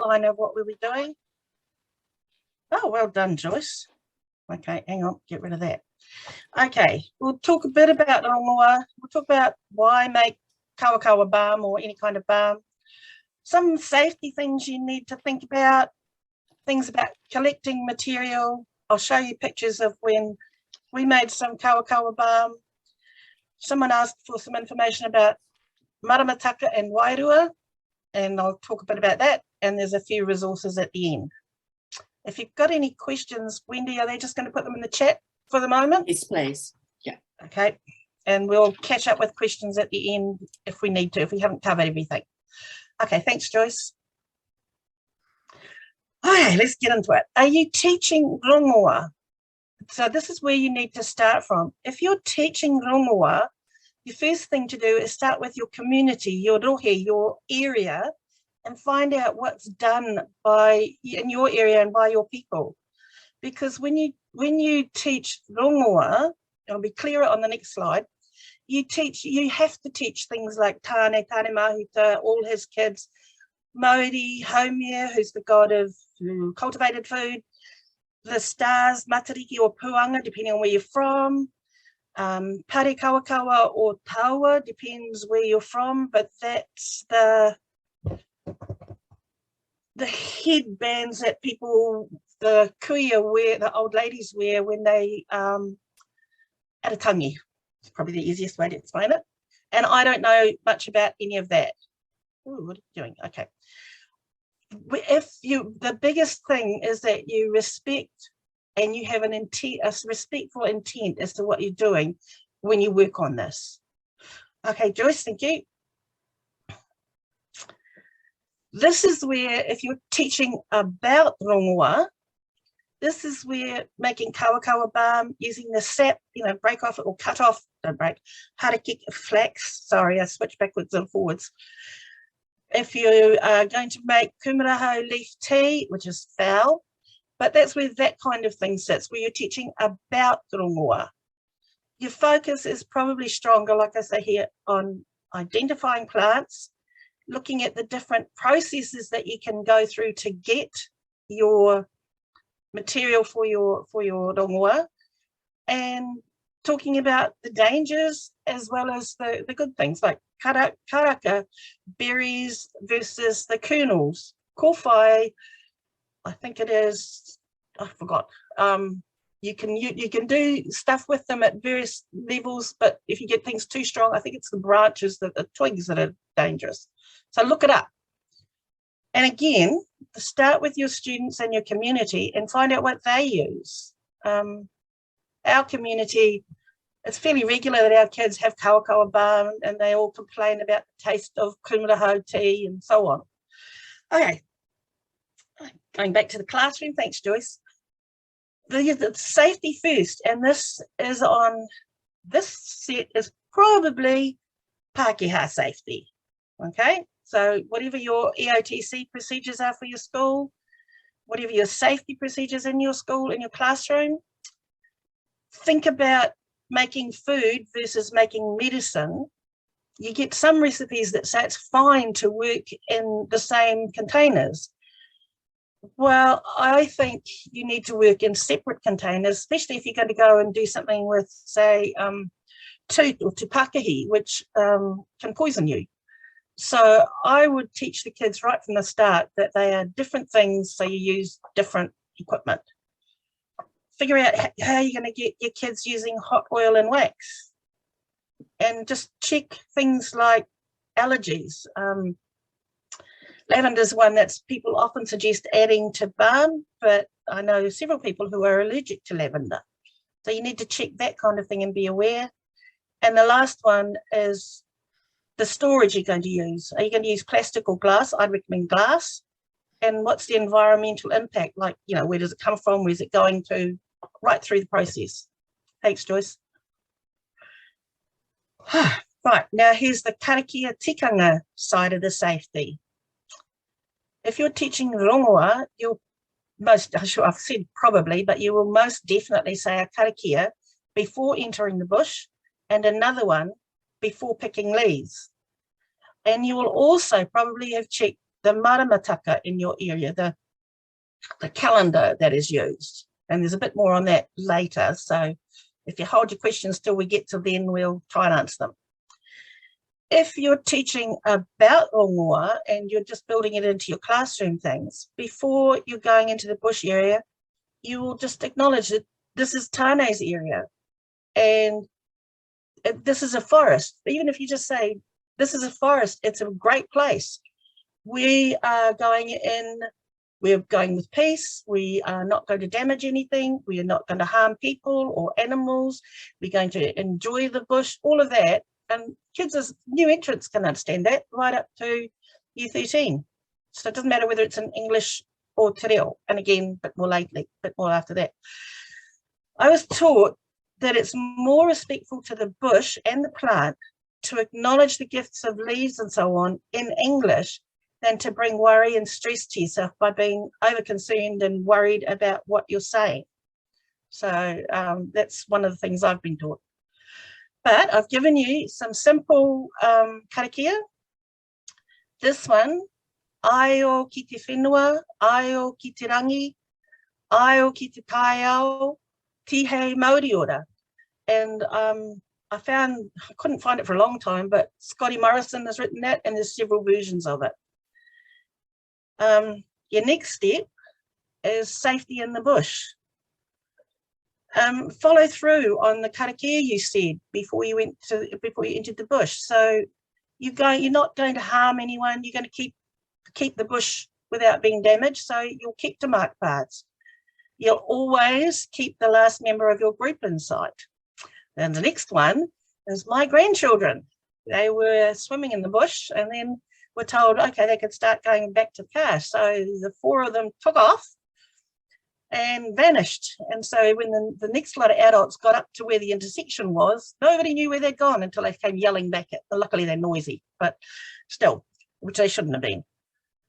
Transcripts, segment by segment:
outline of what we'll be doing. Oh, well done, Joyce. Okay, hang on, get rid of that. Okay, we'll talk a bit about Rongoa. We'll talk about why make kawakawa balm or any kind of balm. Some safety things you need to think about, things about collecting material. I'll show you pictures of when we made some kawakawa balm. Someone asked for some information about maramataka and wairua, and I'll talk a bit about that. And there's a few resources at the end. If you've got any questions, Wendy, are they just going to put them in the chat for the moment? Yes, please. Yeah. Okay. And we'll catch up with questions at the end if we need to, if we haven't covered everything. Okay, thanks, Joyce. Okay, let's get into it. Are you teaching rongoa? So this is where you need to start from. If you're teaching rongoa, the first thing to do is start with your community, your rohe, your area, and find out what's done in your area and by your people. Because when you teach rongoa, it'll be clearer on the next slide, you have to teach things like Tane Mahuta, all his kids, Maori, Haumea, who's the god of cultivated food, the stars, Matariki or Puanga, depending on where you're from, Pare Kawakawa or Taua, depends where you're from, but that's the headbands that people, the kuia wear, the old ladies wear when they at a tangi. It's probably the easiest way to explain it. And I don't know much about any of that. Ooh, what are you doing? Okay. The biggest thing is that you respect and you have a respectful intent as to what you're doing when you work on this. Okay, Joyce, thank you. This is where, if you're teaching about rongoa, this is where making kawakawa balm, using the sap, break off or cut off, don't break, harakik flax, sorry, I switched backwards and forwards. If you are going to make kumaraho leaf tea, which is foul, but that's where that kind of thing sits, where you're teaching about rongoa. Your focus is probably stronger, like I say here, on identifying plants, looking at the different processes that you can go through to get your material for your rongoa, and talking about the dangers as well as the good things like karaka, berries versus the kernels, kowhai, I think it is, I forgot. You can do stuff with them at various levels, but if you get things too strong, I think it's the branches, the twigs that are dangerous. So look it up. And again, start with your students and your community and find out what they use. Our community, it's fairly regular that our kids have kawakawa balm and they all complain about the taste of kumaraho tea and so on. Okay, going back to the classroom, thanks Joyce. The safety first, and this set is probably Pākehā safety, okay? So whatever your EOTC procedures are for your school, whatever your safety procedures in your school, in your classroom, think about making food versus making medicine. You get some recipes that say it's fine to work in the same containers. Well, I think you need to work in separate containers, especially if you're going to go and do something with, say, toot or tupakahi, which can poison you. So I would teach the kids right from the start that they are different things, so you use different equipment. Figure out how you're going to get your kids using hot oil and wax, and just check things like allergies. Lavender is one that people often suggest adding to balm, but I know several people who are allergic to lavender. So you need to check that kind of thing and be aware. And the last one is the storage you're going to use. Are you going to use plastic or glass? I'd recommend glass. And what's the environmental impact? Like, where does it come from? Where's it going to? Right through the process. Thanks, Joyce. Right, now here's the karakia tikanga side of the safety. If you're teaching rongoa, I've said probably, but you will most definitely say a karakia before entering the bush and another one before picking leaves. And you will also probably have checked the maramataka in your area, the calendar that is used. And there's a bit more on that later. So if you hold your questions till we get to then, we'll try and answer them. If you're teaching about Rongoa and you're just building it into your classroom things, before you're going into the bush area, you will just acknowledge that this is Tane's area and this is a forest. Even if you just say, this is a forest, it's a great place. We are going in, we're going with peace. We are not going to damage anything. We are not going to harm people or animals. We're going to enjoy the bush, all of that. And kids as new entrants can understand that right up to year 13. So it doesn't matter whether it's in English or te reo. And again, a bit more lately, a bit more after that. I was taught that it's more respectful to the bush and the plant to acknowledge the gifts of leaves and so on in English than to bring worry and stress to yourself by being over-concerned and worried about what you're saying. So that's one of the things I've been taught. But I've given you some simple karakia. This one, aio ki te whenua, aio ki te rangi, aio ki te kaiao, tihei Māori ora. And I couldn't find it for a long time, but Scotty Morrison has written that and there's several versions of it. Your next step is safety in the bush. Follow through on the karakia you said before you entered the bush. So you're not going to harm anyone. You're going to keep the bush without being damaged. So you'll keep the marked paths. You'll always keep the last member of your group in sight. And the next one is my grandchildren. They were swimming in the bush and then were told, okay, they could start going back to the car. So the 4 of them took off and vanished. And so when the next lot of adults got up to where the intersection was, nobody knew where they'd gone until they came yelling back at them. Luckily they're noisy, but still, which they shouldn't have been.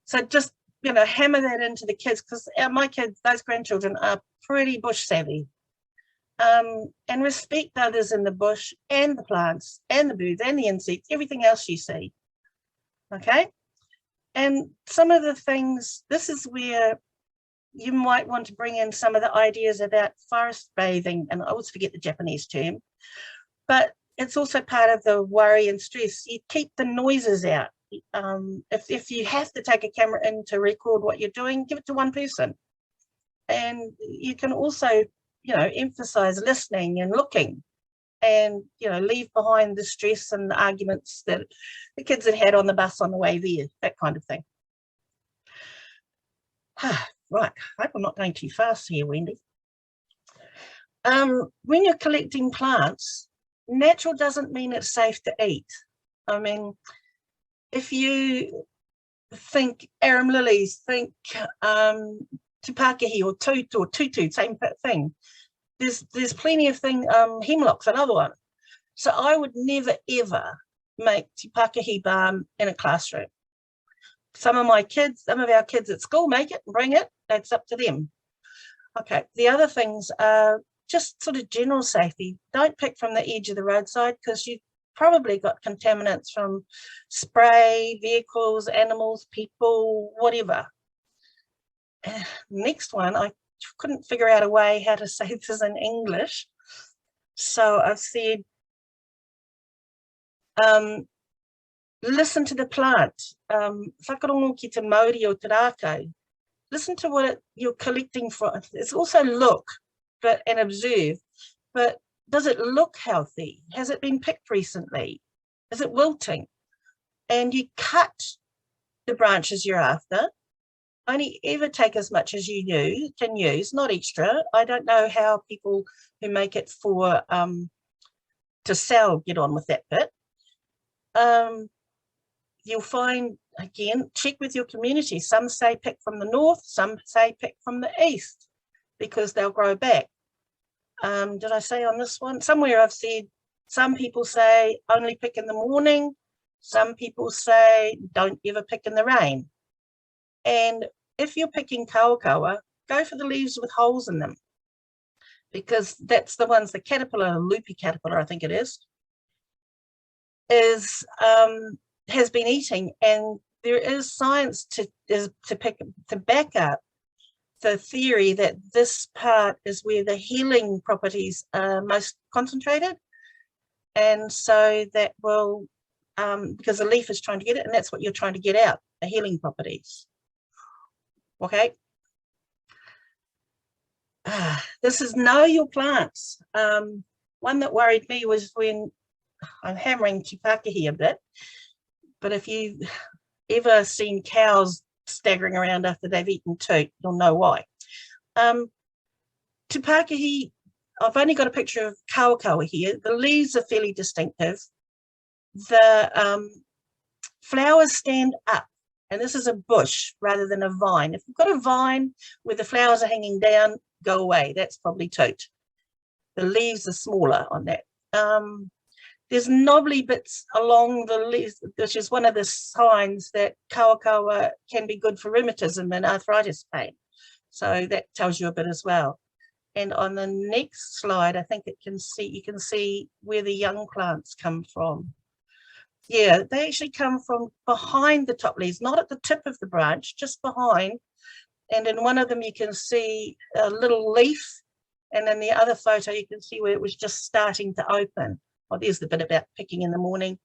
So just, hammer that into the kids, because my kids, those grandchildren, are pretty bush savvy. And respect others in the bush and the plants and the birds and the insects, everything else you see. Okay? And some of the things, this is where you might want to bring in some of the ideas about forest bathing, and I always forget the Japanese term, but it's also part of the worry and stress. You keep the noises out. If you have to take a camera in to record what you're doing, give it to one person. And you can also, emphasize listening and looking and, leave behind the stress and the arguments that the kids had on the bus on the way there, that kind of thing. Right, I hope I'm not going too fast here, Wendy. When you're collecting plants, natural doesn't mean it's safe to eat. I mean, if you think arum lilies, think tupakahi or tutu, same thing. There's plenty of hemlock's another one. So I would never ever make tupakahi balm in a classroom. Some of our kids at school make it and bring it. That's up to them. Okay, the other things are just sort of general safety. Don't pick from the edge of the roadside because you've probably got contaminants from spray, vehicles, animals, people, whatever. Next one, I couldn't figure out a way how to say this in English. So I've said, listen to the plant. Whakarongo ki te Māori o te rākau. Listen to what you're collecting for. It's also look and observe, but does it look healthy? Has it been picked recently? Is it wilting? And you cut the branches you're after. Only ever take as much as you can use, not extra. I don't know how people who make it for to sell get on with that bit. You'll find, again, check with your community. Some say pick from the north, some say pick from the east because they'll grow back. Did I say on this one? Somewhere I've said, some people say only pick in the morning. Some people say don't ever pick in the rain. And if you're picking kawakawa, go for the leaves with holes in them because that's the ones the caterpillar, loopy caterpillar, I think it is has been eating, and there is science to back up the theory that this part is where the healing properties are most concentrated. And so that will, because the leaf is trying to get it, and that's what you're trying to get out, the healing properties. Okay. This is know your plants. One that worried me was when I'm hammering Te Pākehī a bit, but if you've ever seen cows staggering around after they've eaten toot, you'll know why. Te Pākehī, I've only got a picture of kawa here. The leaves are fairly distinctive. The flowers stand up, and this is a bush rather than a vine. If you've got a vine where the flowers are hanging down, go away. That's probably toot. The leaves are smaller on that. There's knobbly bits along the leaves, which is one of the signs that kawa can be good for rheumatism and arthritis pain. So that tells you a bit as well. And on the next slide, I think you can see where the young plants come from. Yeah, they actually come from behind the top leaves, not at the tip of the branch, just behind. And in one of them, you can see a little leaf. And in the other photo, you can see where it was just starting to open. Well, there's the bit about picking in the morning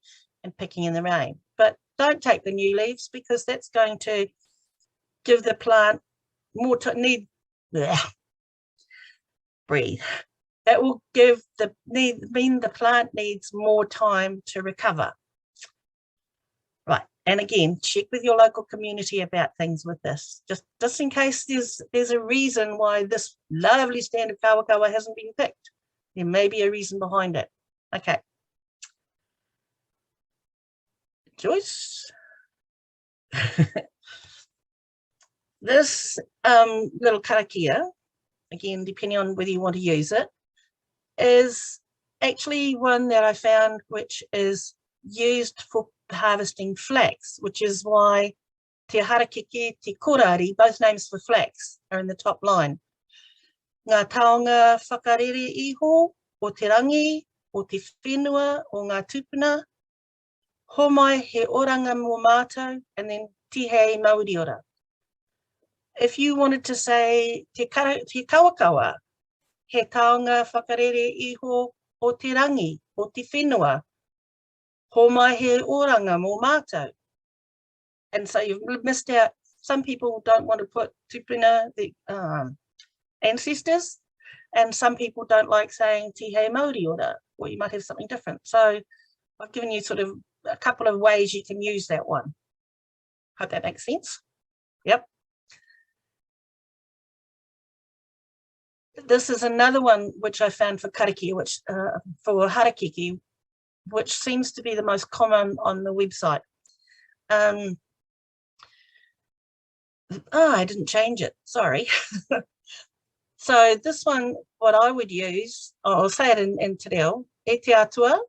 and picking in the rain. But don't take the new leaves, because that's going to give the plant more time. Breathe. That will mean the plant needs more time to recover. Right. And again, check with your local community about things with this, just in case there's a reason why this lovely stand of kawa hasn't been picked. There may be a reason behind it. Okay. Joyce. This little karakia, again, depending on whether you want to use it, is actually one that I found which is used for harvesting flax, which is why te harakeke, te korari, both names for flax, are in the top line. Ngā taonga whakarere iho, o te rangi, o te whenua, o ngā tupuna, homai he oranga mō mātou, and then tihei mauriora. If you wanted to say te kawakawa, he taonga whakarere iho, o te rangi, o te whenua, homai he oranga mō mātou. And so you've missed out. Some people don't want to put tupuna, the ancestors, and some people don't like saying tihei mauriora, or you might have something different. So I've given you sort of a couple of ways you can use that one. Hope that makes sense. Yep. This is another one which I found for karakia, which for harakeke, which seems to be the most common on the website. I didn't change it, sorry. So this one, what I would use, I'll say it in te reo, e te atua,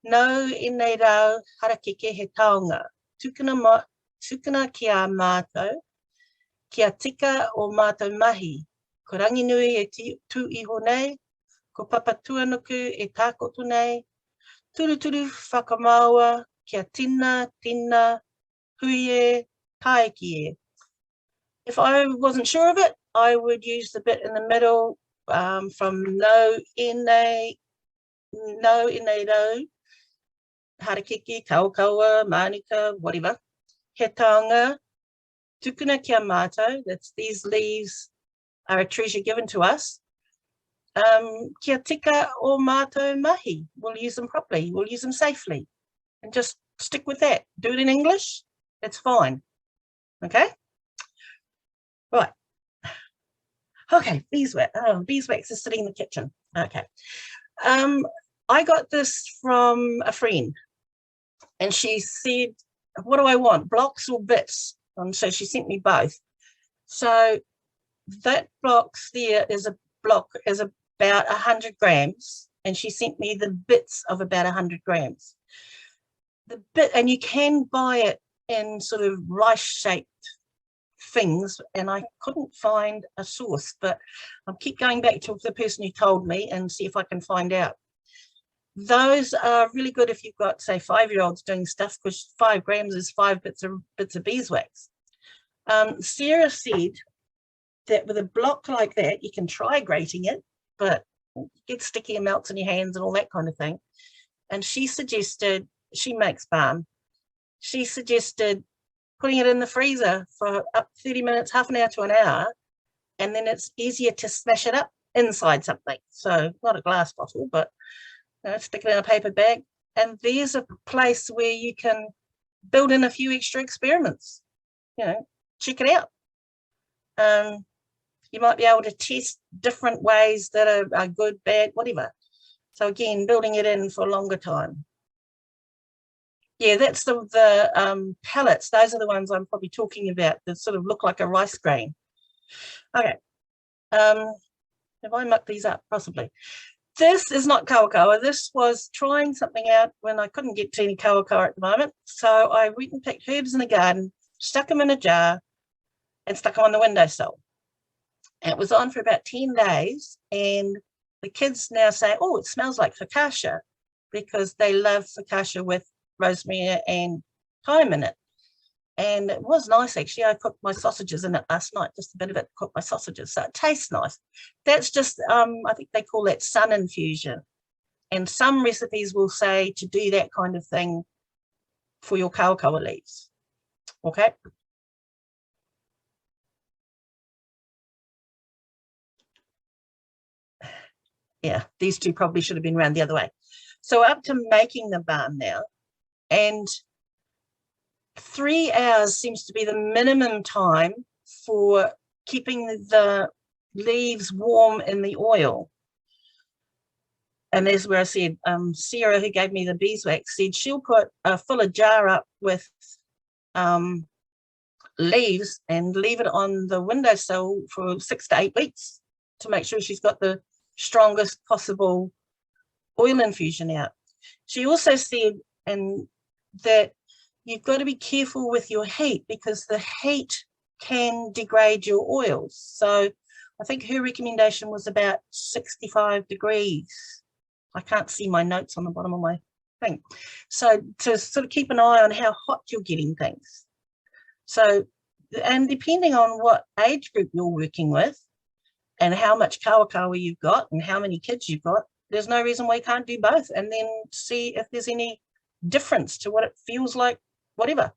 no i nei rau harakeke he taonga, tukuna ki a mātou, kia tika o mātou mahi, ko ranginui e tū iho nei, ko papatuanuku e tākotu nei, turuturu whakamaua, kia tina, huie, taekie. If I wasn't sure of it, I would use the bit in the middle from no ine rau, harakeke, kaukaua, manuka, whatever, he taonga, tukuna kia mātou, that's these leaves are a treasure given to us. Kia tika o mātou mahi, we'll use them properly, we'll use them safely, and just stick with that. Do it in English, it's fine. Okay? Right. Okay, beeswax. Oh, beeswax is sitting in the kitchen. Okay. I got this from a friend, and she said, what do I want, blocks or bits? And so she sent me both. So that box there is about 100 grams, and she sent me the bits of about 100 grams. The bit, and you can buy it in sort of rice-shaped things, and I couldn't find a source, but I'll keep going back to the person who told me and see if I can find out. Those are really good if you've got, say, 5-year-olds doing stuff, because 5 grams is 5 bits of beeswax. Sarah said that with a block like that, you can try grating it, but it gets sticky and melts in your hands and all that kind of thing. And she suggested, she makes balm, she suggested putting it in the freezer for up 30 minutes, half an hour to an hour, and then it's easier to smash it up inside something. So not a glass bottle, but stick it in a paper bag. And there's a place where you can build in a few extra experiments. Check it out. You might be able to test different ways that are good, bad, whatever. So again, building it in for a longer time. Yeah, that's the pellets. Those are the ones I'm probably talking about that sort of look like a rice grain. Okay. Have I mucked these up? Possibly. This is not kawakawa. This was trying something out when I couldn't get to any kawakawa at the moment. So I went and picked herbs in the garden, stuck them in a jar, and stuck them on the windowsill. And it was on for about 10 days. And the kids now say, oh, it smells like focaccia, because they love focaccia with rosemary and thyme in it. And it was nice, actually. I cooked my sausages in it last night, just a bit of it, cooked my sausages, so it tastes nice. That's just, I think they call that sun infusion. And some recipes will say to do that kind of thing for your kawakawa leaves. Okay. Yeah, these two probably should have been around the other way. So up to making the balm now, and 3 hours seems to be the minimum time for keeping the leaves warm in the oil. And there's where I said, Sarah, who gave me the beeswax, said she'll put a fuller jar up with leaves and leave it on the windowsill for 6 to 8 weeks to make sure she's got the strongest possible oil infusion out. She also said that you've got to be careful with your heat, because the heat can degrade your oils. So I think her recommendation was about 65 degrees. I can't see my notes on the bottom of my thing. So to sort of keep an eye on how hot you're getting things. So, and depending on what age group you're working with and how much kawakawa you've got and how many kids you've got, there's no reason why you can't do both, and then see if there's any difference to what it feels like, whatever.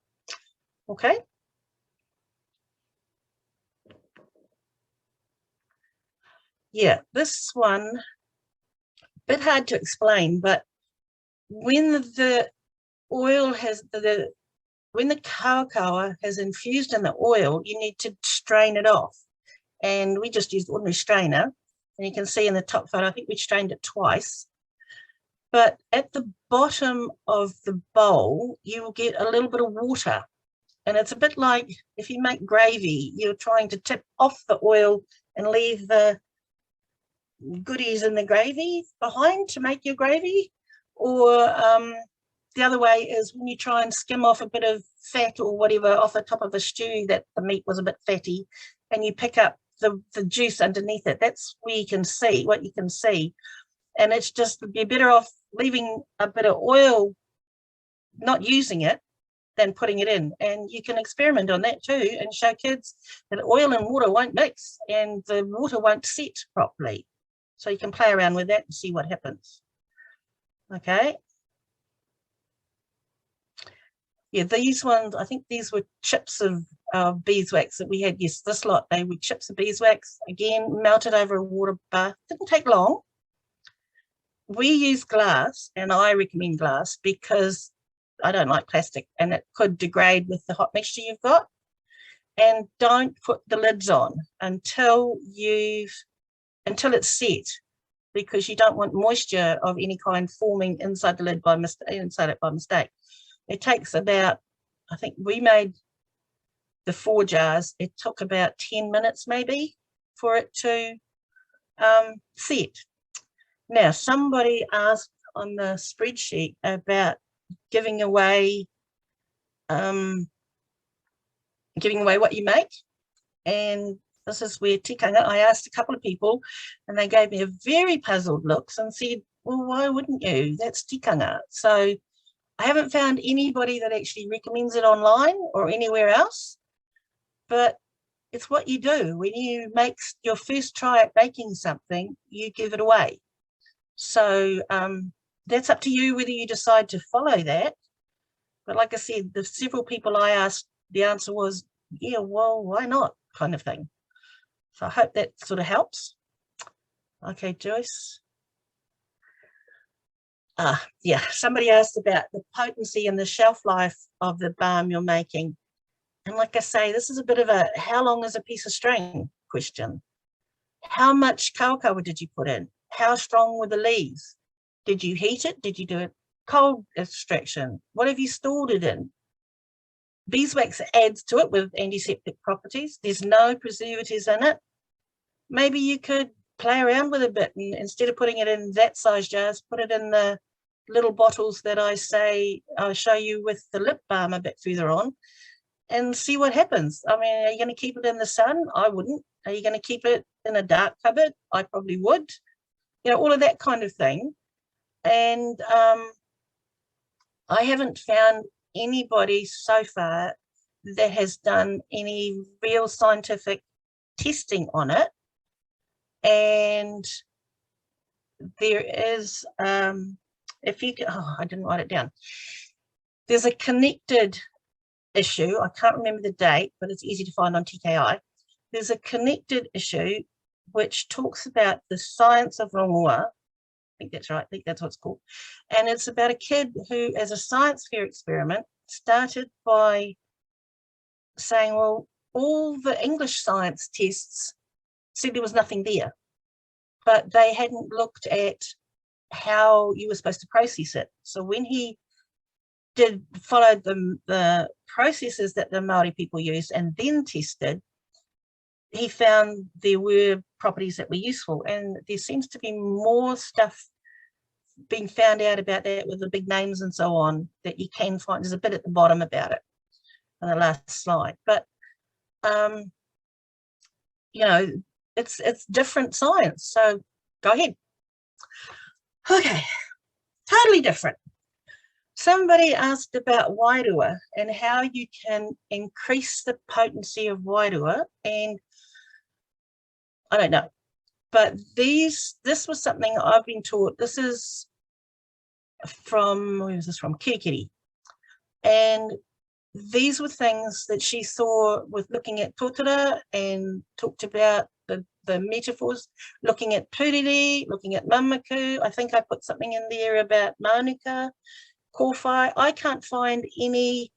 Okay. Yeah, this one, a bit hard to explain, but when the oil has when the kawakawa has infused in the oil, you need to strain it off. And we just used ordinary strainer. And you can see in the top photo, I think we strained it twice. But at the bottom of the bowl, you will get a little bit of water. And it's a bit like if you make gravy, you're trying to tip off the oil and leave the goodies in the gravy behind to make your gravy. Or the other way is when you try and skim off a bit of fat or whatever off the top of a stew that the meat was a bit fatty, and you pick up the juice underneath it. That's where you can see what you can see. And it's just, you're better off leaving a bit of oil, not using it, than putting it in. And you can experiment on that too and show kids that oil and water won't mix and the water won't set properly. So you can play around with that and see what happens. Okay. Yeah, these ones, I think these were chips of beeswax that we had. Yes, this lot, they were chips of beeswax, again, melted over a water bath. Didn't take long. We use glass, and I recommend glass because I don't like plastic and it could degrade with the hot mixture you've got. And don't put the lids on until it's set, because you don't want moisture of any kind forming inside the lid by mistake. It takes about, I think we made the 4 jars, it took about 10 minutes maybe for it to set. Now, somebody asked on the spreadsheet about giving away what you make. And this is where tikanga, I asked a couple of people and they gave me a very puzzled looks and said, well, why wouldn't you? That's tikanga. So I haven't found anybody that actually recommends it online or anywhere else, but it's what you do. When you make your first try at making something, you give it away. So that's up to you whether you decide to follow that. But like I said, the several people I asked, the answer was, yeah, well, why not, kind of thing. So I hope that sort of helps. Okay, Joyce. Yeah, somebody asked about the potency and the shelf life of the balm you're making. And like I say, this is a bit of a how long is a piece of string question. How much kawakawa did you put in? How strong were the leaves? Did you heat it? Did you do a cold extraction? What have you stored it in? Beeswax adds to it with antiseptic properties. There's no preservatives in it. Maybe you could play around with a bit, and instead of putting it in that size jars, put it in the little bottles that I'll show you with the lip balm a bit further on, and see what happens. I mean, are you going to keep it in the sun? I wouldn't. Are you going to keep it in a dark cupboard? I probably would. You know, all of that kind of thing. And I haven't found anybody so far that has done any real scientific testing on it. And there is, if you can, I didn't write it down. There's a connected issue. I can't remember the date, but it's easy to find on TKI. There's a connected issue which talks about the science of Rongoa. I think that's right. I think that's what it's called. And it's about a kid who, as a science fair experiment, started by saying, well, all the English science tests said there was nothing there, but they hadn't looked at how you were supposed to process it. So when he followed the processes that the Maori people used and then tested, he found there were properties that were useful, and there seems to be more stuff being found out about that with the big names and so on that you can find. There's a bit at the bottom about it on the last slide, but you know, it's different science. So go ahead. Okay, totally different. Somebody asked about wairua and how you can increase the potency of wairua, and I don't know, but this was something I've been taught. This is from, where was this from? Kirikiri. And these were things that she saw with looking at totara and talked about the metaphors, looking at puriri, looking at mamaku. I think I put something in there about manuka, kōwhai. I can't find any,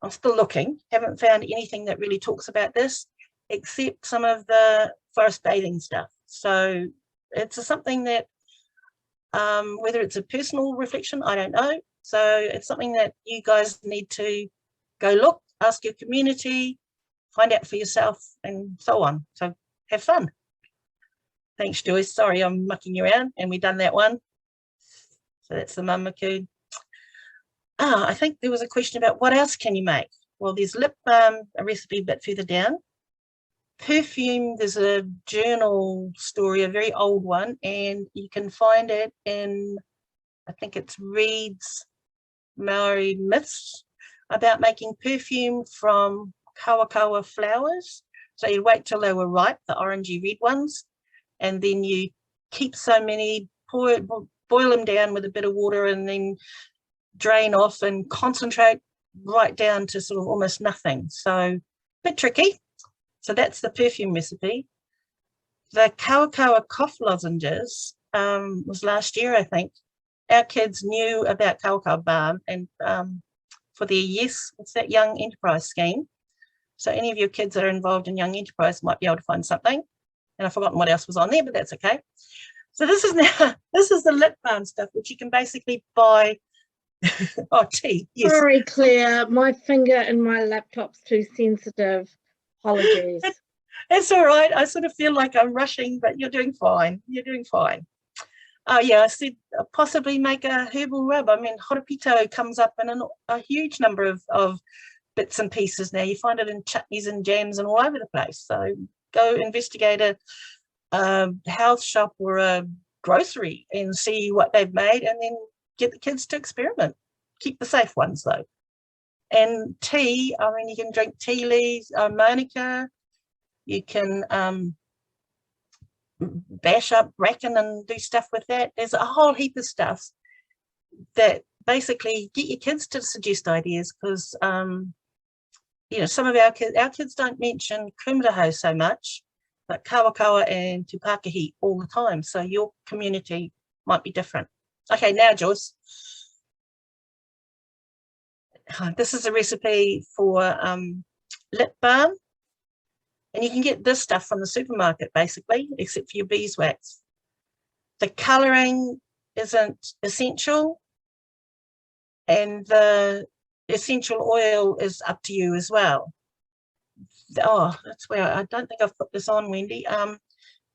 I'm still looking, haven't found anything that really talks about this, except some of the forest bathing stuff. So it's something that, whether it's a personal reflection, I don't know. So it's something that you guys need to go look, ask your community, find out for yourself, and so on. So have fun. Thanks, Joyce. Sorry, I'm mucking you around, and we've done that one. So that's the mamaku. I think there was a question about what else can you make? Well, there's lip balm, a recipe a bit further down. Perfume, there's a journal story, a very old one, and you can find it in, I think it's Reed's Maori Myths, about making perfume from kawakawa flowers. So you wait till they were ripe, the orangey red ones, and then you keep so many, boil them down with a bit of water, and then drain off and concentrate right down to sort of almost nothing. So a bit tricky. So that's the perfume recipe. The kawakawa cough lozenges was last year, I think. Our kids knew about kawakawa balm, and for their YES, it's that Young Enterprise scheme. So any of your kids that are involved in Young Enterprise might be able to find something. And I've forgotten what else was on there, but that's okay. So this is the lip balm stuff, which you can basically buy. Oh, tea. Yes. Sorry, Claire, my finger in my laptop's too sensitive. Apologies. It's all right. I sort of feel like I'm rushing, but you're doing fine. You're doing fine. Oh, yeah, I said possibly make a herbal rub. I mean, horapito comes up in a huge number of bits and pieces now. You find it in chutneys and jams and all over the place. So go investigate a health shop or a grocery and see what they've made, and then get the kids to experiment. Keep the safe ones though. And tea, I mean, you can drink tea leaves, Monica, you can bash up bracken and do stuff with that. There's a whole heap of stuff that basically get your kids to suggest ideas, because you know, some of our kids don't mention kumaraho so much, but kawakawa and tupakahi all the time. So your community might be different. Okay, now Joyce. This is a recipe for lip balm. And you can get this stuff from the supermarket, basically, except for your beeswax. The colouring isn't essential, and the essential oil is up to you as well. Oh, that's where I don't think I've put this on, Wendy.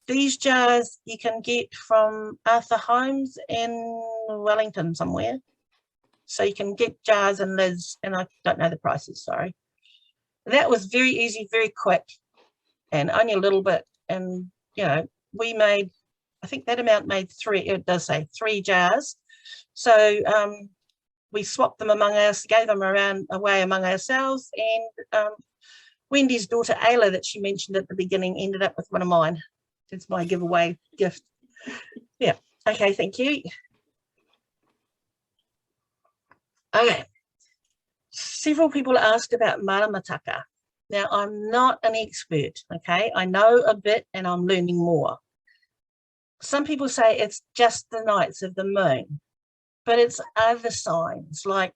These jars you can get from Arthur Holmes in Wellington somewhere. So you can get jars and lids, and I don't know the prices, sorry. That was very easy, very quick, and only a little bit. And, you know, we made, I think that amount made 3, it does say 3 jars. So we swapped them among us, gave them away among ourselves, and Wendy's daughter Ayla, that she mentioned at the beginning, ended up with one of mine. It's my giveaway gift. Yeah, okay, thank you. Okay, several people asked about maramataka. Now, I'm not an expert, okay? I know a bit and I'm learning more. Some people say it's just the nights of the moon, but it's other signs, like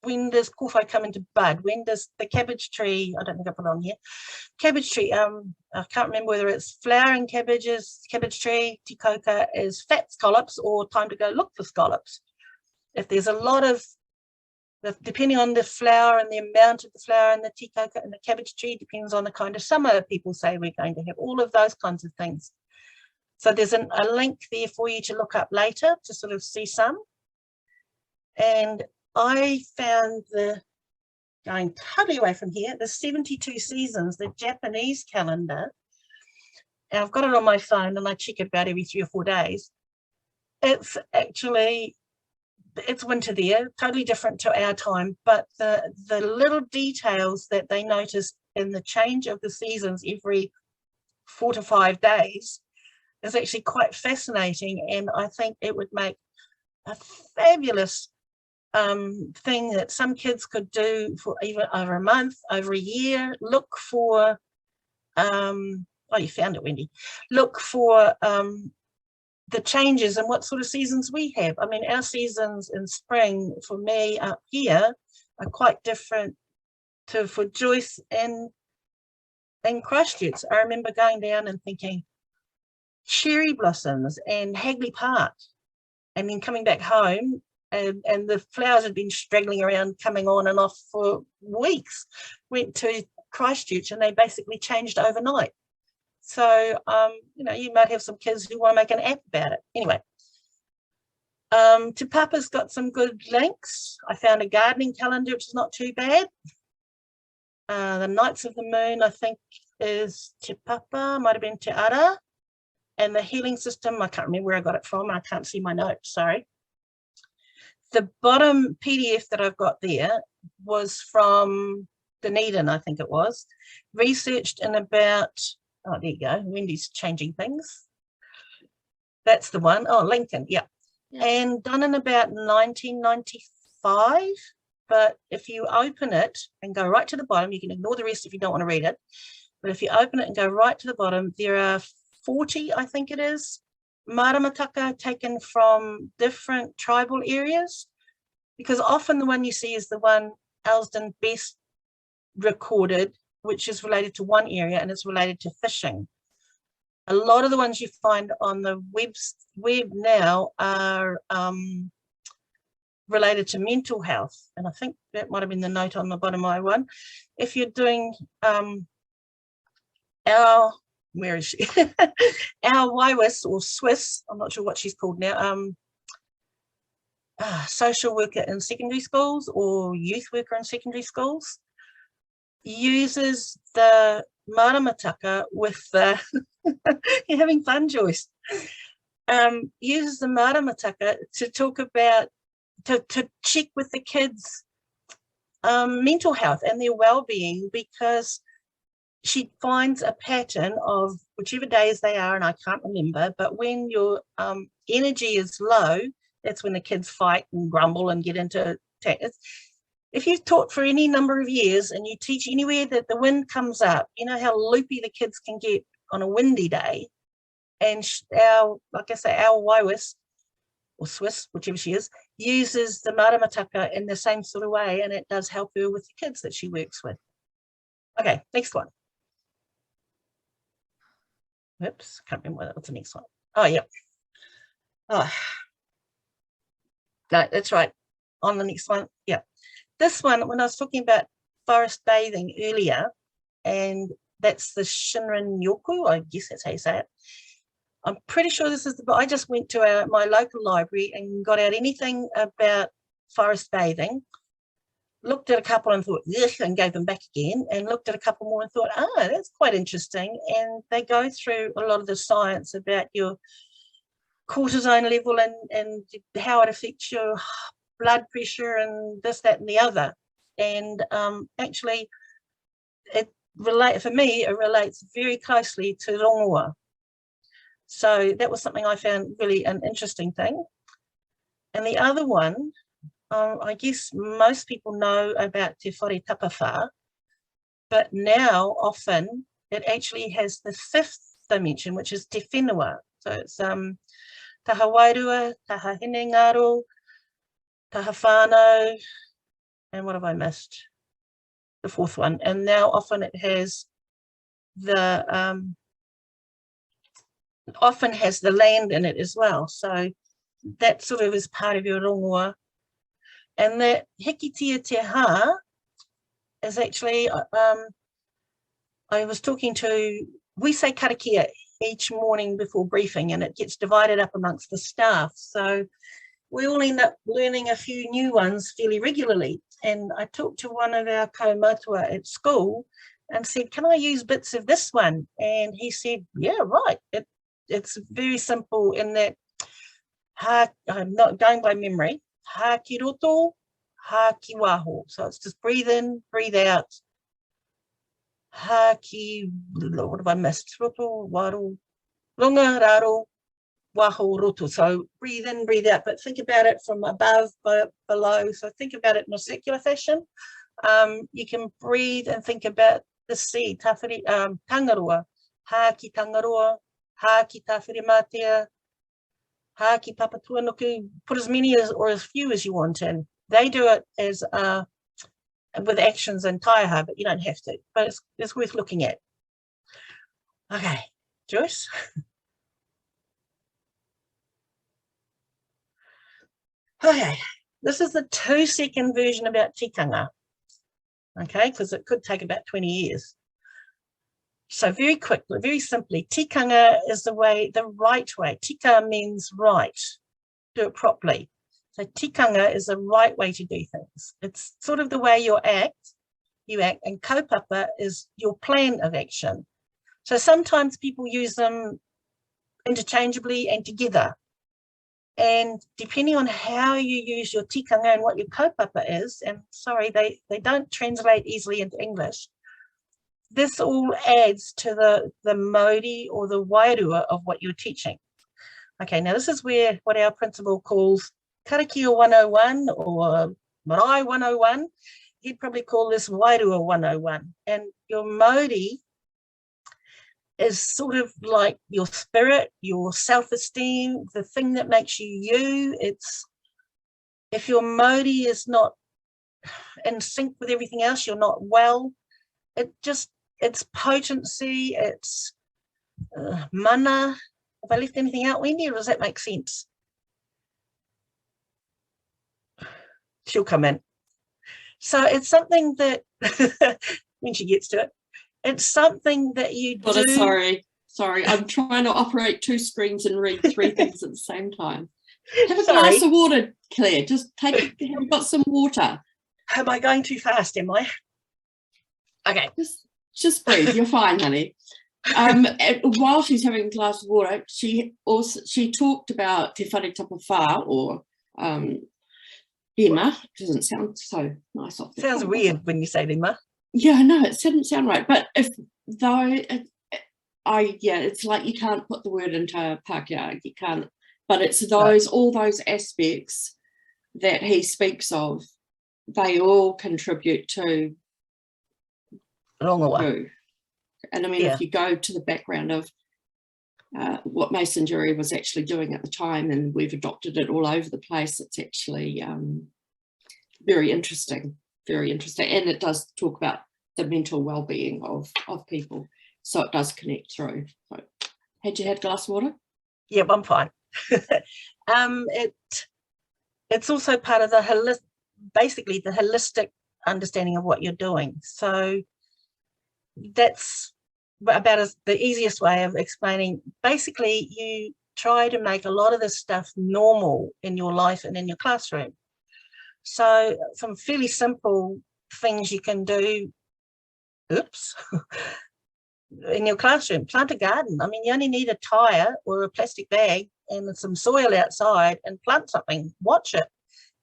when does kowhai come into bud? When does the cabbage tree, I don't think I put it on here, cabbage tree, I can't remember whether it's flowering cabbages, cabbage tree, tikoka is fat scallops, or time to go look for scallops. If there's a lot of, depending on the flower and the amount of the flower and the tikoka and the cabbage tree, depends on the kind of summer people say we're going to have, all of those kinds of things. So there's a link there for you to look up later to sort of see some. And I found going totally away from here, the 72 seasons, the Japanese calendar. And I've got it on my phone and I check it about every 3 or 4 days. It's actually, it's winter there, totally different to our time, but the little details that they notice in the change of the seasons every 4 to 5 days is actually quite fascinating. And I think it would make a fabulous thing that some kids could do for even over a month, over a year. Look for, oh, you found it, Wendy. Look for the changes and what sort of seasons we have. I mean, our seasons in spring for me up here are quite different to for Joyce and Christchurch. I remember going down and thinking cherry blossoms and Hagley Park, and then coming back home and the flowers had been straggling around, coming on and off for weeks. Went to Christchurch and they basically changed overnight. So, you know, you might have some kids who want to make an app about it. Anyway, Te Papa's got some good links. I found a gardening calendar, which is not too bad. The Nights of the Moon, I think, is Te Papa, might have been Te Ara. And the healing system, I can't remember where I got it from. I can't see my notes, sorry. The bottom PDF that I've got there was from Dunedin, I think it was, researched in about, oh, there you go, Wendy's changing things. That's the one. Oh, Lincoln, yeah. And done in about 1995. But if you open it and go right to the bottom, you can ignore the rest if you don't want to read it. But if you open it and go right to the bottom, there are 40, I think it is, maramataka taken from different tribal areas, because often the one you see is the one Elsden best recorded, which is related to one area and it's related to fishing. A lot of the ones you find on the web now are related to mental health, and I think that might have been the note on the bottom of my one. If you're doing our, where is she? Our YWIS or Swiss, I'm not sure what she's called now, social worker in secondary schools or youth worker in secondary schools, uses the maramataka with the, you're having fun, Joyce, uses the maramataka to talk about, to check with the kids' mental health and their well-being, because she finds a pattern of whichever days they are, and I can't remember, but when your energy is low, that's when the kids fight and grumble and get into attack. If you've taught for any number of years and you teach anywhere that the wind comes up, you know how loopy the kids can get on a windy day. And like I say, our Waiwis, or Swiss, whichever she is, uses the maramataka in the same sort of way, and it does help her with the kids that she works with. Okay, next one. Oops, can't remember what's the next one. Oh, yeah. Oh, no, that's right. On the next one, yeah. This one, when I was talking about forest bathing earlier, and that's the Shinrin Yoku, I guess that's how you say it. I'm pretty sure this is I just went to my local library and got out anything about forest bathing, looked at a couple and thought, ugh, and gave them back again, and looked at a couple more and thought, that's quite interesting. And they go through a lot of the science about your cortisone level and how it affects your blood pressure and this, that, and the other. And actually, for me, it relates very closely to Rongoa. So that was something I found really an interesting thing. And the other one, I guess most people know about Te Whare Tapawha, but now often it actually has the fifth dimension, which is Te Whenua. So it's Taha Wairua, Taha Hine Ngaro, Taha Whānau, and what have I missed? The fourth one. And now often it has the land in it as well. So that sort of is part of your rongoa. And that Hikitia Te Ha is actually, I was talking to, we say karakia each morning before briefing, and it gets divided up amongst the staff. So we all end up learning a few new ones fairly regularly. And I talked to one of our kaumatua at school and said, can I use bits of this one? And he said, yeah, right. It's very simple in that, I'm not going by memory, ha ki roto, ha ki waho. So it's just breathe in, breathe out. Ha ki, what have I missed? Roto, waro, runga, raro, waho, roto. So breathe in, breathe out, but think about it from above, below. So think about it in a circular fashion. You can breathe and think about the sea, tangaroa, ha ki tangaroa, ha ki tawhirimatea, ha ki papatuanuku, put as many or as few as you want in. They do it as with actions in taiaha, but you don't have to. But it's worth looking at. Okay, Joyce. Okay, this is the 2-second version about tikanga. Okay, because it could take about 20 years. So very quickly, very simply, tikanga is the right way. Tika means right, do it properly. So tikanga is the right way to do things. It's sort of the way you act, and kaupapa is your plan of action. So sometimes people use them interchangeably and together. And depending on how you use your tikanga and what your kaupapa is, and sorry, they don't translate easily into English, this all adds to the modi or the wairua of what you're teaching. Okay, now this is where what our principal calls Karakia 101 or Marae 101. He'd probably call this wairua 101. And your modi is sort of like your spirit, your self-esteem, the thing that makes you you. It's, if your modi is not in sync with everything else, you're not well. It's potency, it's mana. Have I left anything out, Wendy, or does that make sense? She'll come in. So it's something that, when she gets to it, it's something that you do. Sorry, I'm trying to operate 2 screens and read 3 things at the same time. Have a glass of water, Claire. Just have you got some water? Am I going too fast, am I? Okay. Just breathe, you're fine, honey. While she's having a glass of water, she talked about Te Whare Tapa Whā, or Lima. Doesn't sound so nice off the Sounds tongue, weird when you say Lima. Yeah, I know, it didn't sound right. But it's like you can't put the word into Pākehā, you can't. But it's all those aspects that he speaks of, they all contribute to Rongoa. And I mean, if you go to the background of what masonry was actually doing at the time, and we've adopted it all over the place, it's actually very interesting, and it does talk about the mental well-being of people, so it does connect through. So, had you had a glass of water? Yeah, I'm fine. It's also part of the basically the holistic understanding of what you're doing. So that's about the easiest way of explaining. Basically, you try to make a lot of this stuff normal in your life and in your classroom. So some fairly simple things you can do, in your classroom. Plant a garden. I mean, you only need a tire or a plastic bag and some soil outside, and plant something, watch it.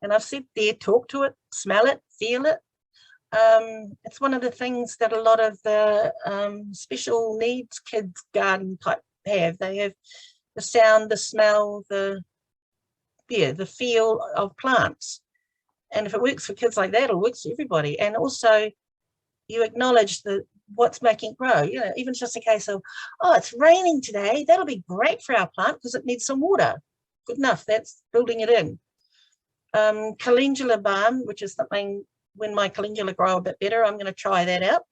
And I've said there, talk to it, smell it, feel it. It's one of the things that a lot of the special needs kids garden type have. They have the sound, the smell, the feel of plants. And if it works for kids like that, it'll work for everybody. And also you acknowledge what's making it grow. You know, even just a case of, oh, it's raining today, that'll be great for our plant because it needs some water. Good enough, that's building it in. Calendula balm, which is something, when my calendula grow a bit better, I'm going to try that out.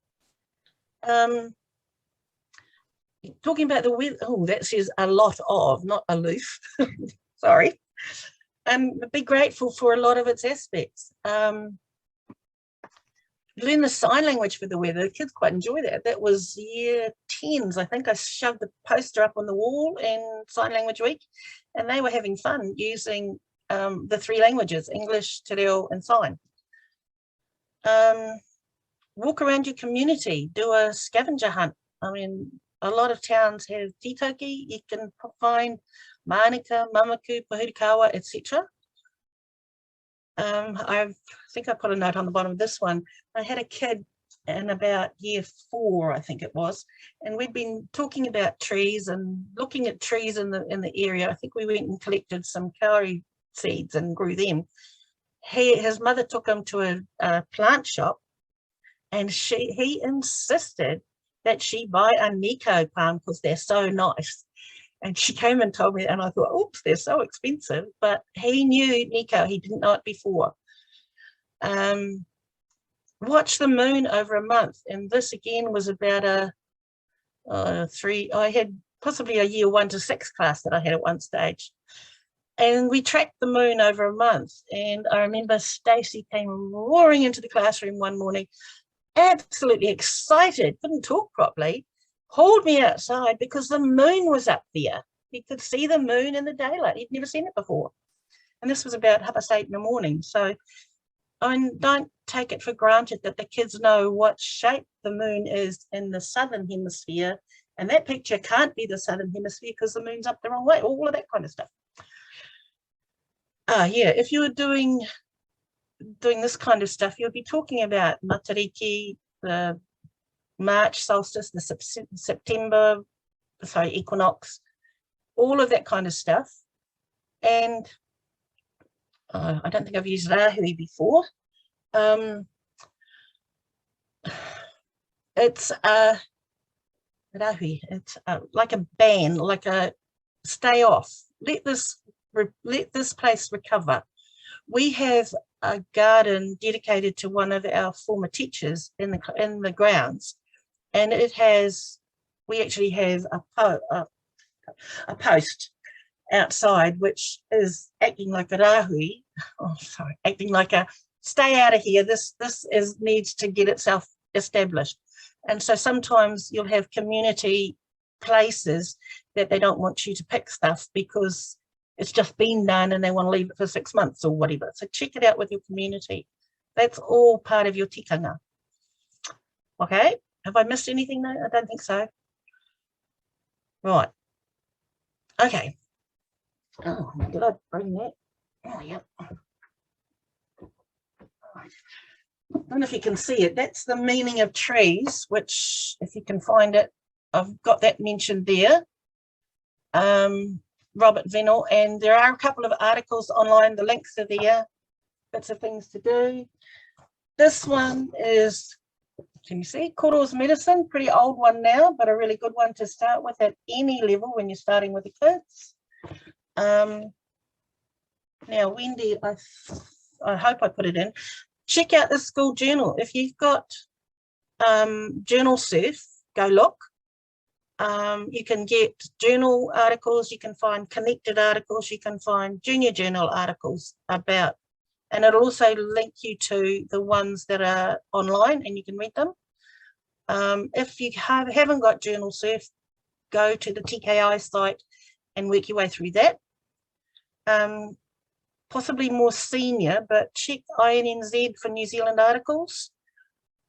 Talking about the weather, that says a lot of, not aloof. Sorry. Be grateful for a lot of its aspects. Learn the sign language for the weather. The kids quite enjoy that. That was year 10s. I think I shoved the poster up on the wall in sign language week, and they were having fun using the 3 languages, English, Te Reo, and sign. Walk around your community, do a scavenger hunt. I mean, a lot of towns have titoki. You can find Mānika, Mamaku, Pahurikawa, etc. I think I put a note on the bottom of this one. I had a kid in about year 4, I think it was, and we'd been talking about trees and looking at trees in the area. I think we went and collected some kauri seeds and grew them. His mother took him to a plant shop, and he insisted that she buy a Nico palm because they're so nice. And she came and told me, and I thought, oops, they're so expensive. But he knew Nico, he didn't know it before. Watch the moon over a month. And this again was about I had possibly a year 1 to 6 class that I had at one stage. And we tracked the moon over a month. And I remember Stacey came roaring into the classroom one morning, absolutely excited, couldn't talk properly, hauled me outside because the moon was up there. He could see the moon in the daylight. He'd never seen it before. And this was about 8:30 in the morning. So I mean, don't take it for granted that the kids know what shape the moon is in the southern hemisphere. And that picture can't be the southern hemisphere because the moon's up the wrong way, all of that kind of stuff. Yeah, if you were doing this kind of stuff, you'll be talking about Matariki, the March solstice, the September, equinox, all of that kind of stuff. And I don't think I've used rahui before. It's rahui. It's like a ban, like a stay off. Let this place recover. We have a garden dedicated to one of our former teachers in the grounds, and we actually have a post outside which is acting like a rahui. Acting like a stay out of here. This needs to get itself established. And so sometimes you'll have community places that they don't want you to pick stuff because it's just been done and they want to leave it for 6 months or whatever. So check it out with your community. That's all part of your tikanga. Okay, have I missed anything? No, I don't think so. Right. Okay. Oh, did I bring that? Oh, yep. Right. I don't know if you can see it. That's the meaning of trees, which, if you can find it, I've got that mentioned there. Robert Venel, and there are a couple of articles online. The links are there. Bits of things to do. This one is, can you see, Koro's Medicine, pretty old one now, but a really good one to start with at any level when you're starting with the kids. Now, Wendy, I hope I put it in. Check out the school journal. If you've got Journal Surf, go look. You can get journal articles, you can find connected articles, you can find junior journal articles about, and it'll also link you to the ones that are online and you can read them. If you haven't got Journal Surf, go to the TKI site and work your way through that. Possibly more senior, but check INNZ for New Zealand articles.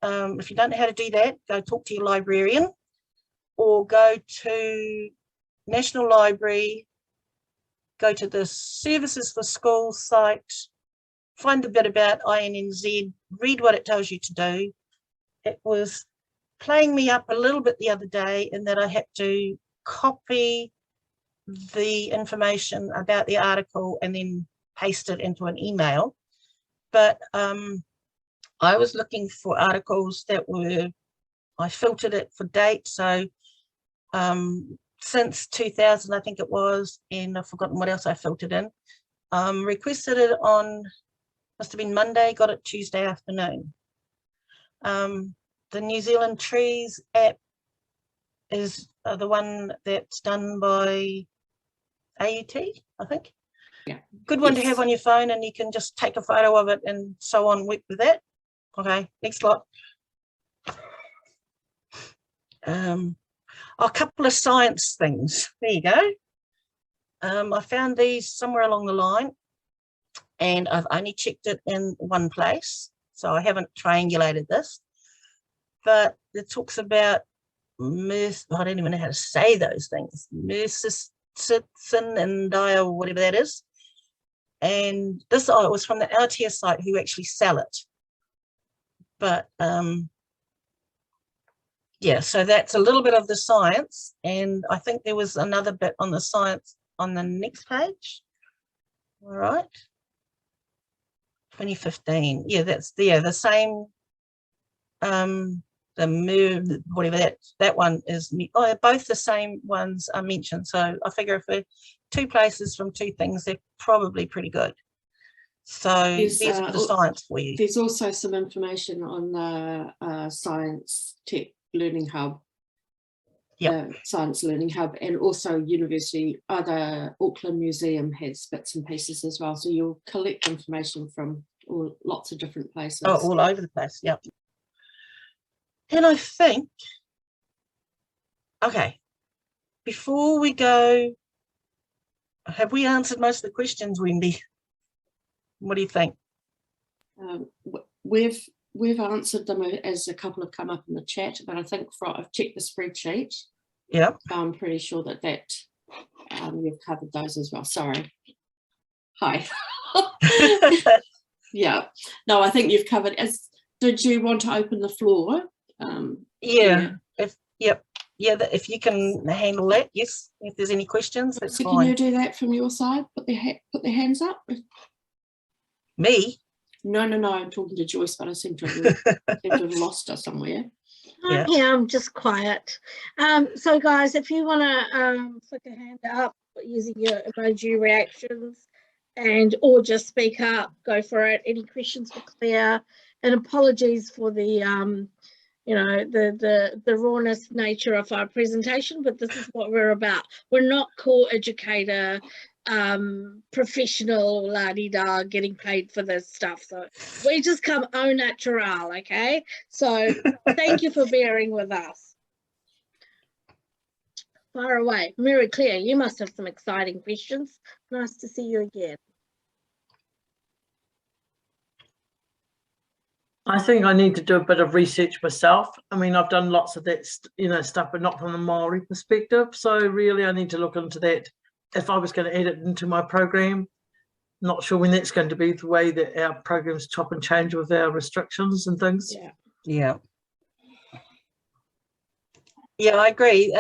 If you don't know how to do that, go talk to your librarian or go to National Library, go to the Services for Schools site, find a bit about INNZ, read what it tells you to do. It was playing me up a little bit the other day in that I had to copy the information about the article and then paste it into an email. But I was looking for articles that were, I filtered it for date. So since 2000, I think it was, and I've forgotten what else I filtered in. Requested it on, must have been Monday, got it Tuesday afternoon. The New Zealand Trees app is the one that's done by AUT, I think. Yeah. Good one to have on your phone, and you can just take a photo of it and so on, work with that. Okay, next slide. A couple of science things. There you go. I found these somewhere along the line, and I've only checked it in one place, so I haven't triangulated this. But it talks about I don't even know how to say those things. Myrcicin and or whatever that is. And this it was from the Aotea site who actually sell it. But yeah, so that's a little bit of the science, and I think there was another bit on the science on the next page. All right, 2015. Yeah, that's the same. The whatever that one is. Oh, both the same ones are mentioned. So I figure if we're two places from two things, they're probably pretty good. So there's the science for you. There's also some information on the Science Tech Learning Hub, Science Learning Hub, and also University, the Auckland Museum has bits and pieces as well. So you'll collect information from lots of different places. Oh, all over the place, yep. And I think, okay, before we go, have we answered most of the questions, Wendy? What do you think? We've answered them as a couple have come up in the chat, but I think I've checked the spreadsheet. Yeah. I'm pretty sure that you've covered those as well. Sorry. Hi. Yeah. No, I think you've covered. Did you want to open the floor? Yeah. If you can handle that, yes. If there's any questions, that's so fine. Can you do that from your side? Put their hands up. Me? No. I'm talking to Joyce, but I seem to have lost her somewhere. Yeah. I'm just quiet. So guys, if you want to flick a hand up using your emoji reactions or just speak up, go for it. Any questions for Claire? And apologies for the the rawness nature of our presentation, but this is what we're about. We're not core educator, professional la-di-da getting paid for this stuff. So we just come au natural, okay? So thank you for bearing with us. Far away. Mary Claire, you must have some exciting questions. Nice to see you again. I think I need to do a bit of research myself. I mean, I've done lots of that, stuff, but not from the Māori perspective. So really, I need to look into that. If I was going to add it into my program, not sure when that's going to be the way that our programs chop and change with our restrictions and things. Yeah, I agree.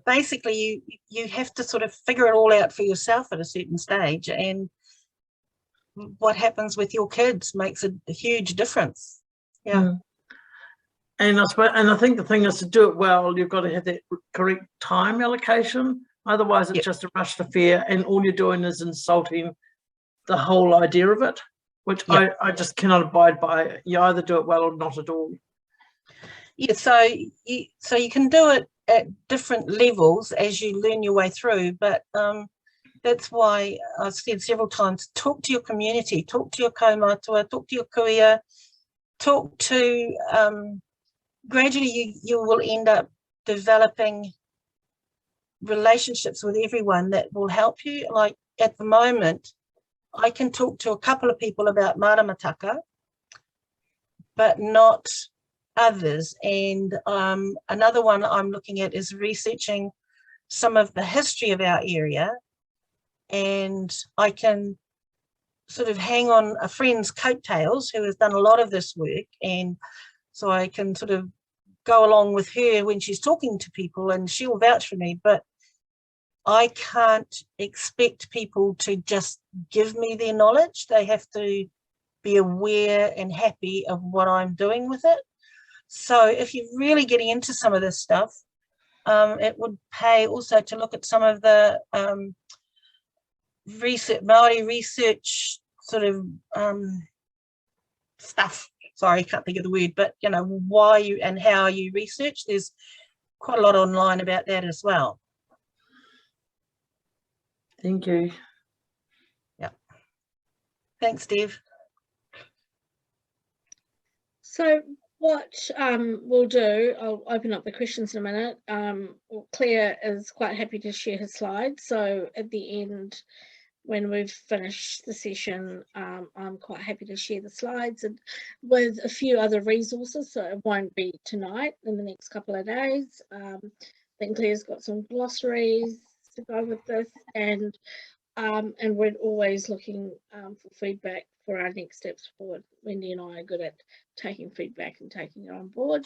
Basically, you have to sort of figure it all out for yourself at a certain stage, and what happens with your kids makes a huge difference. Yeah. And I think the thing is, to do it well, you've got to have that correct time allocation. Otherwise, it's just a rushed affair, and all you're doing is insulting the whole idea of it, which I just cannot abide by. You either do it well or not at all. Yeah, so you can do it at different levels as you learn your way through, but that's why I've said several times, talk to your community, talk to your kaumatua, talk to your kuia, talk to, gradually you will end up developing relationships with everyone that will help you. Like at the moment, I can talk to a couple of people about maramataka, but not others. And another one I'm looking at is researching some of the history of our area, and I can sort of hang on a friend's coattails who has done a lot of this work, and so I can sort of go along with her when she's talking to people, and she'll vouch for me. But I can't expect people to just give me their knowledge. They have to be aware and happy of what I'm doing with it. So if you're really getting into some of this stuff, it would pay also to look at some of the Māori research sort of stuff. Sorry, I can't think of the word, but why you and how you research. There's quite a lot online about that as well. Thank you. Yeah. Thanks, Dave. So what we'll do, I'll open up the questions in a minute. Claire is quite happy to share her slides. So at the end, when we've finished the session, I'm quite happy to share the slides and with a few other resources. So it won't be tonight, in the next couple of days. I think Claire's got some glossaries to go with this, and we're always looking for feedback for our next steps forward. Wendy and I are good at taking feedback and taking it on board.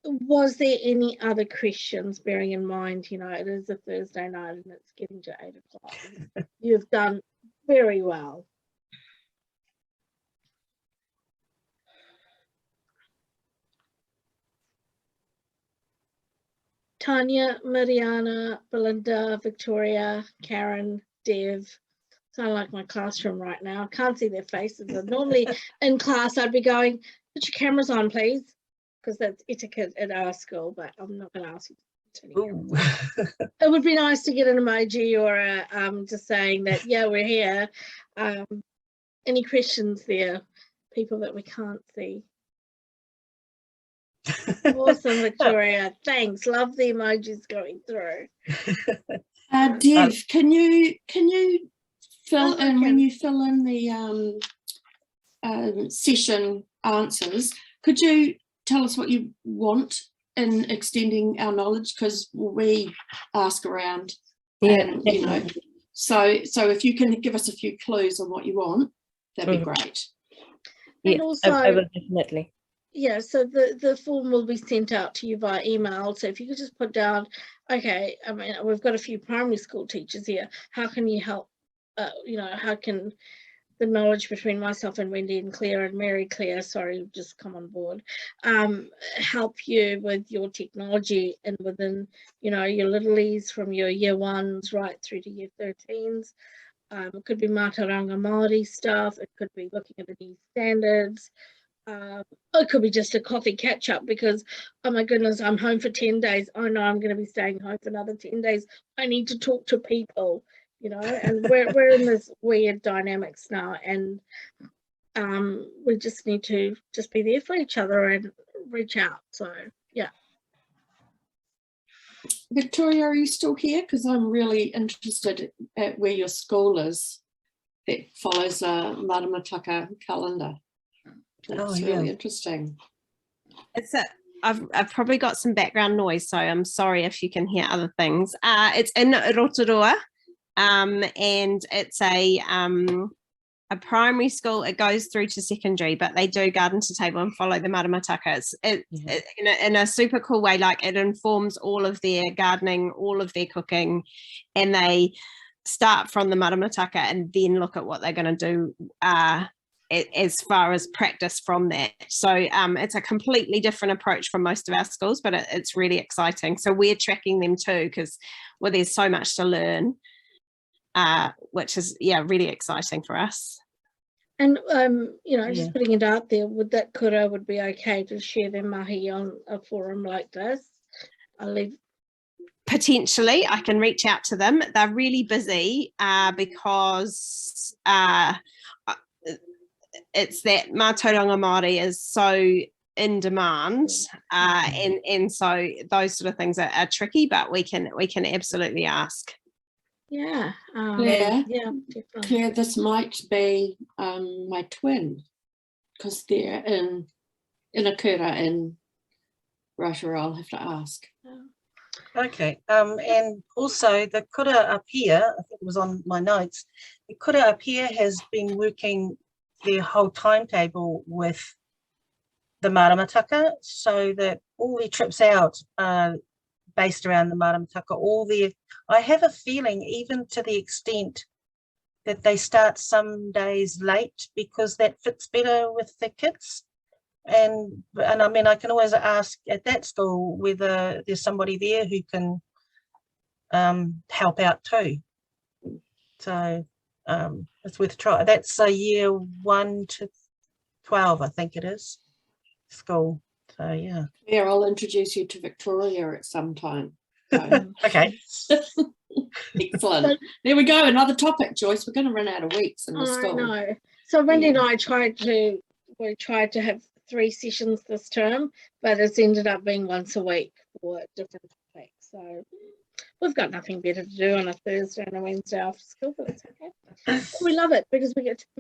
Was there any other questions, bearing in mind, it is a Thursday night and it's getting to 8 o'clock. You've done very well. Tanya, Mariana, Belinda, Victoria, Karen, Dev. Sound like my classroom right now. I can't see their faces. And normally in class I'd be going, put your cameras on, please, because that's etiquette at our school, but I'm not going to ask you to turn your cameras on. It would be nice to get an emoji or a just saying that, yeah, we're here. Any questions there, people that we can't see? Awesome, Victoria. Thanks. Love the emojis going through. Dev, can you fill in when you fill in the session answers? Could you tell us what you want in extending our knowledge? Because we ask around, and so if you can give us a few clues on what you want, that'd be great. And Yeah, also, I will definitely. Yeah, so the form will be sent out to you via email. So if you could just put down, okay, I mean, we've got a few primary school teachers here. How can you help? How can the knowledge between myself and Wendy and Claire and Mary Claire, sorry, just come on board, help you with your technology and within, your littlies from your year 1s right through to year 13s. It could be Mātauranga Māori stuff. It could be looking at the new standards. It could be just a coffee catch up because, oh my goodness, I'm home for 10 days. Oh no, I'm going to be staying home for another 10 days. I need to talk to people, and we're in this weird dynamics now, and we just need to just be there for each other and reach out. So yeah. Victoria, are you still here? Because I'm really interested at where your school is that follows a maramataka calendar. That's Oh, really yeah. interesting. I've probably got some background noise, so I'm sorry if you can hear other things. It's in Rotorua, and it's a primary school. It goes through to secondary, but they do garden to table and follow the maramataka. It's in a super cool way. Like, it informs all of their gardening, all of their cooking, and they start from the maramataka and then look at what they're going to do as far as practice from that. So it's a completely different approach from most of our schools, but it's really exciting. So we're tracking them too, because there's so much to learn, which is really exciting for us. And just putting it out there, would that kura would be okay to share their mahi on a forum like this? I'll leave. Potentially, I can reach out to them. They're really busy because it's that Mātauranga Māori is so in demand, and so those sort of things are tricky, but we can absolutely ask. Yeah. Clare, yeah, definitely. Clare, this might be my twin, because they're in a kura in Rotorua. I'll have to ask. Okay, and also the kura up here, I think it was on my notes, the kura up here has been working their whole timetable with the maramataka, so that all their trips out are based around the maramataka. I have a feeling, even to the extent that they start some days late, because that fits better with the kids. And I mean, I can always ask at that school whether there's somebody there who can help out too. So it's worth a try. That's a year 1 to 12, I think it is, school. So yeah. Clare, I'll introduce you to Victoria at some time. So. Okay. Excellent. There we go. Another topic, Joyce. We're going to run out of weeks in the school. I know. So Wendy and I tried to have 3 sessions this term, but it's ended up being once a week for different topics. So we've got nothing better to do on a Thursday and a Wednesday after school, but it's okay. We love it because we get to